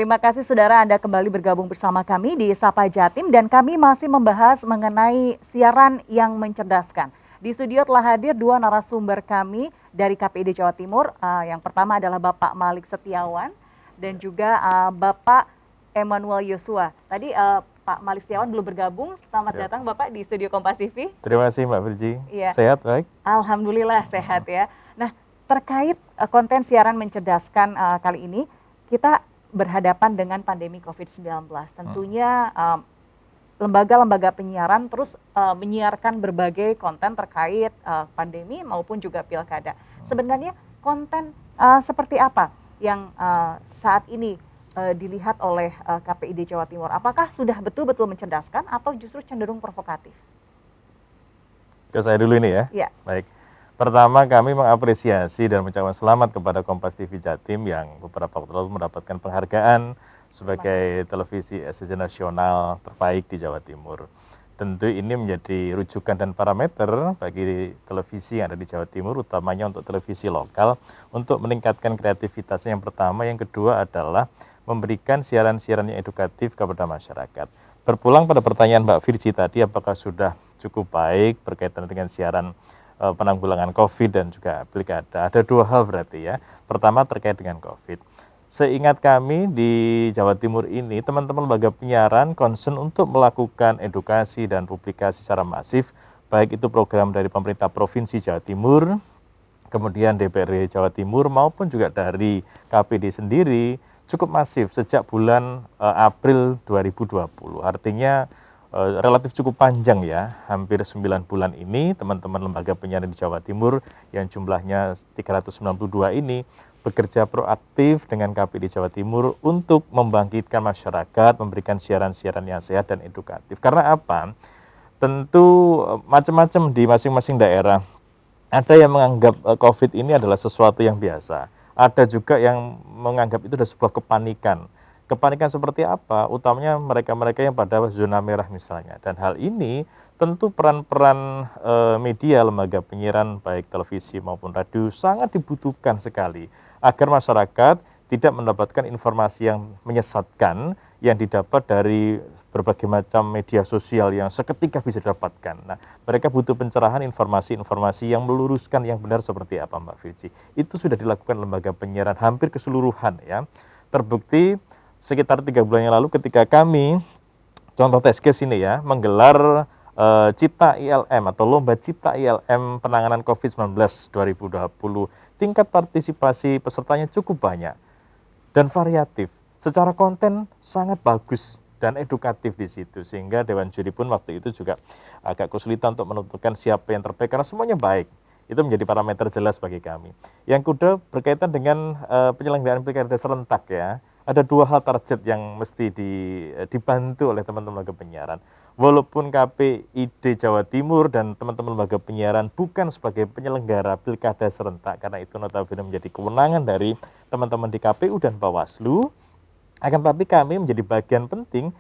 Terima kasih saudara Anda kembali bergabung bersama kami di Sapa Jatim dan kami masih membahas mengenai siaran yang mencerdaskan. Di studio telah hadir dua narasumber kami dari KPID Jawa Timur. Yang pertama adalah Bapak Malik Setiawan dan juga Bapak Emmanuel Yosua. Tadi Pak Malik Setiawan belum bergabung. Selamat datang Bapak di studio Kompas TV. Terima kasih Mbak Virgi. Iya. Sehat baik? Alhamdulillah sehat ya. Nah, terkait konten siaran mencerdaskan kali ini, kita berhadapan dengan pandemi COVID-19. Tentunya lembaga-lembaga penyiaran terus menyiarkan berbagai konten terkait pandemi maupun juga pilkada. Sebenarnya konten seperti apa yang saat ini dilihat oleh KPID Jawa Timur? Apakah sudah betul-betul mencerdaskan atau justru cenderung provokatif? Ke saya dulu ini ya? Ya. Baik. Pertama kami mengapresiasi dan mengucapkan selamat kepada Kompas TV Jatim yang beberapa waktu lalu mendapatkan penghargaan sebagai televisi SCJ nasional terbaik di Jawa Timur. Tentu ini menjadi rujukan dan parameter bagi televisi yang ada di Jawa Timur, utamanya untuk televisi lokal, untuk meningkatkan kreativitasnya yang pertama. Yang kedua adalah memberikan siaran-siaran yang edukatif kepada masyarakat. Berpulang pada pertanyaan Mbak Virgi tadi, apakah sudah cukup baik berkaitan dengan siaran penanggulangan COVID dan juga pilkada. Ada dua hal berarti ya. Pertama terkait dengan COVID. Seingat kami di Jawa Timur ini, teman-teman lembaga penyiaran concern untuk melakukan edukasi dan publikasi secara masif, baik itu program dari pemerintah Provinsi Jawa Timur, kemudian DPRD Jawa Timur, maupun juga dari KPD sendiri, cukup masif sejak bulan April 2020. Artinya relatif cukup panjang ya, hampir 9 bulan ini teman-teman lembaga penyiaran di Jawa Timur yang jumlahnya 392 ini bekerja proaktif dengan KPID Jawa Timur untuk membangkitkan masyarakat, memberikan siaran-siaran yang sehat dan edukatif. Karena apa? Tentu macam-macam di masing-masing daerah. Ada yang menganggap COVID ini adalah sesuatu yang biasa. Ada juga yang menganggap itu adalah sebuah kepanikan. Kepanikan seperti apa? Utamanya mereka-mereka yang pada zona merah misalnya. Dan hal ini tentu peran-peran media, lembaga penyiaran baik televisi maupun radio sangat dibutuhkan sekali agar masyarakat tidak mendapatkan informasi yang menyesatkan yang didapat dari berbagai macam media sosial yang seketika bisa didapatkan. Nah, mereka butuh pencerahan informasi-informasi yang meluruskan yang benar seperti apa Mbak Virgi. Itu sudah dilakukan lembaga penyiaran hampir keseluruhan ya. Terbukti sekitar 3 bulan yang lalu ketika kami, contoh test case ini ya, menggelar Cipta ILM atau Lomba Cipta ILM Penanganan COVID-19 2020, tingkat partisipasi pesertanya cukup banyak dan variatif. Secara konten sangat bagus dan edukatif di situ, sehingga Dewan Juri pun waktu itu juga agak kesulitan untuk menentukan siapa yang terbaik karena semuanya baik. Itu menjadi parameter jelas bagi kami. Yang kedua berkaitan dengan penyelenggaraan pilkada serentak ya. Ada 2 hal target yang mesti dibantu oleh teman-teman lembaga penyiaran. Walaupun KPID Jawa Timur dan teman-teman lembaga penyiaran bukan sebagai penyelenggara pilkada serentak, karena itu notabene menjadi kewenangan dari teman-teman di KPU dan Bawaslu, akan tetapi kami menjadi bagian penting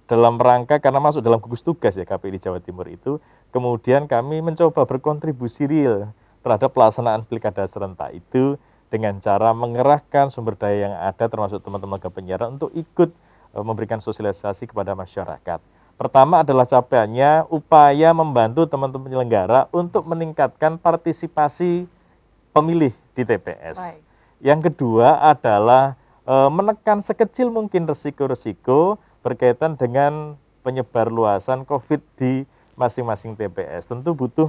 dalam rangka karena masuk dalam gugus tugas ya KPID Jawa Timur itu, kemudian kami mencoba berkontribusi real terhadap pelaksanaan pilkada serentak itu dengan cara mengerahkan sumber daya yang ada termasuk teman-teman lembaga penyiaran untuk ikut memberikan sosialisasi kepada masyarakat. Pertama adalah capaiannya upaya membantu teman-teman penyelenggara untuk meningkatkan partisipasi pemilih di TPS. Baik. Yang kedua adalah menekan sekecil mungkin resiko-resiko berkaitan dengan penyebar luasan COVID di masing-masing TPS. Tentu butuh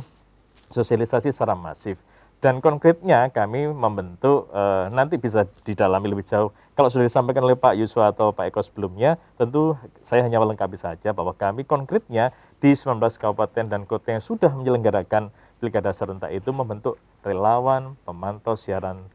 sosialisasi secara masif. Dan konkretnya kami membentuk, nanti bisa didalami lebih jauh. Kalau sudah disampaikan oleh Pak Yuswa atau Pak Eko sebelumnya, tentu saya hanya melengkapi saja bahwa kami konkretnya di 19 kabupaten dan kota yang sudah menyelenggarakan pilkada serentak itu membentuk relawan pemantau siaran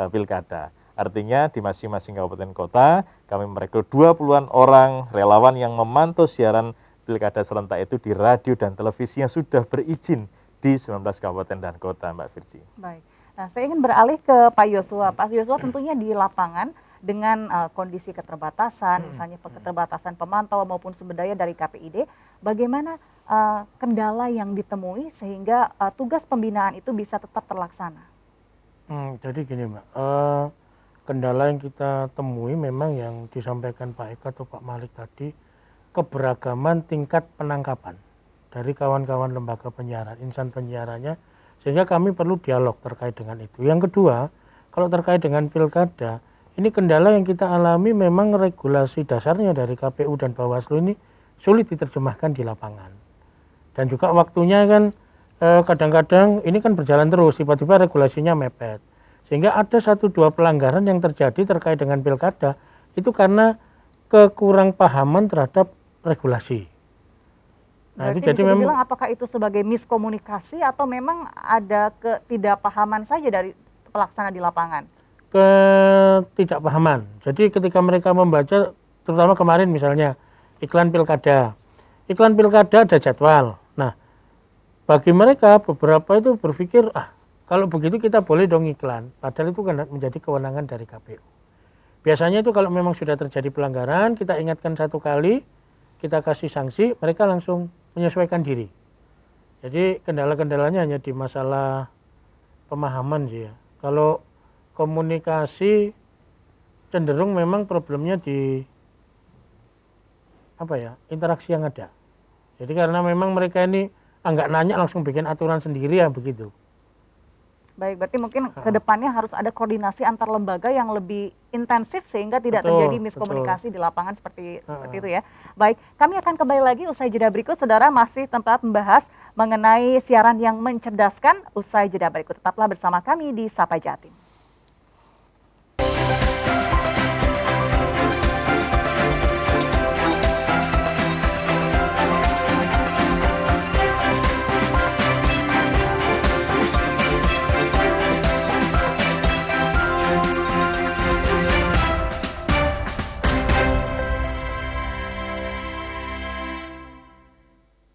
pilkada. Artinya di masing-masing kabupaten kota kami merekrut 20-an orang relawan yang memantau siaran pilkada serentak itu di radio dan televisi yang sudah berizin di 19 kabupaten dan kota, Mbak Virgi. Baik. Nah, saya ingin beralih ke Pak Yosua. Pak Yosua tentunya di lapangan dengan kondisi keterbatasan, misalnya keterbatasan pemantau maupun sumber daya dari KPID, bagaimana kendala yang ditemui sehingga tugas pembinaan itu bisa tetap terlaksana? Jadi gini Mbak, kendala yang kita temui memang yang disampaikan Pak Eka atau Pak Malik tadi, keberagaman tingkat penangkapan dari kawan-kawan lembaga penyiaran, insan penyiarannya, sehingga kami perlu dialog terkait dengan itu. Yang kedua, kalau terkait dengan pilkada, ini kendala yang kita alami memang regulasi dasarnya dari KPU dan Bawaslu ini sulit diterjemahkan di lapangan. Dan juga waktunya kan kadang-kadang ini kan berjalan terus, tiba-tiba regulasinya mepet. Sehingga ada 1-2 pelanggaran yang terjadi terkait dengan pilkada itu karena kekurangpahaman terhadap regulasi. Nah, itu jadi memang bilang apakah itu sebagai miskomunikasi atau memang ada ketidakpahaman saja dari pelaksana di lapangan? Ketidakpahaman. Jadi ketika mereka membaca, terutama kemarin misalnya iklan pilkada ada jadwal. Nah, bagi mereka beberapa itu berpikir kalau begitu kita boleh dong iklan, padahal itu kan menjadi kewenangan dari KPU. Biasanya itu kalau memang sudah terjadi pelanggaran, kita ingatkan 1 kali, kita kasih sanksi, mereka langsung menyesuaikan diri. Jadi kendala-kendalanya hanya di masalah pemahaman sih ya. Kalau komunikasi cenderung memang problemnya di interaksi yang ada. Jadi karena memang mereka ini nggak nanya langsung bikin aturan sendiri ya begitu. Baik, berarti mungkin kedepannya harus ada koordinasi antar lembaga yang lebih intensif sehingga tidak terjadi miskomunikasi di lapangan seperti itu ya. Baik, kami akan kembali lagi usai jeda berikut, saudara, masih tempat membahas mengenai siaran yang mencerdaskan. Usai jeda berikut, tetaplah bersama kami di Sapa Jatim.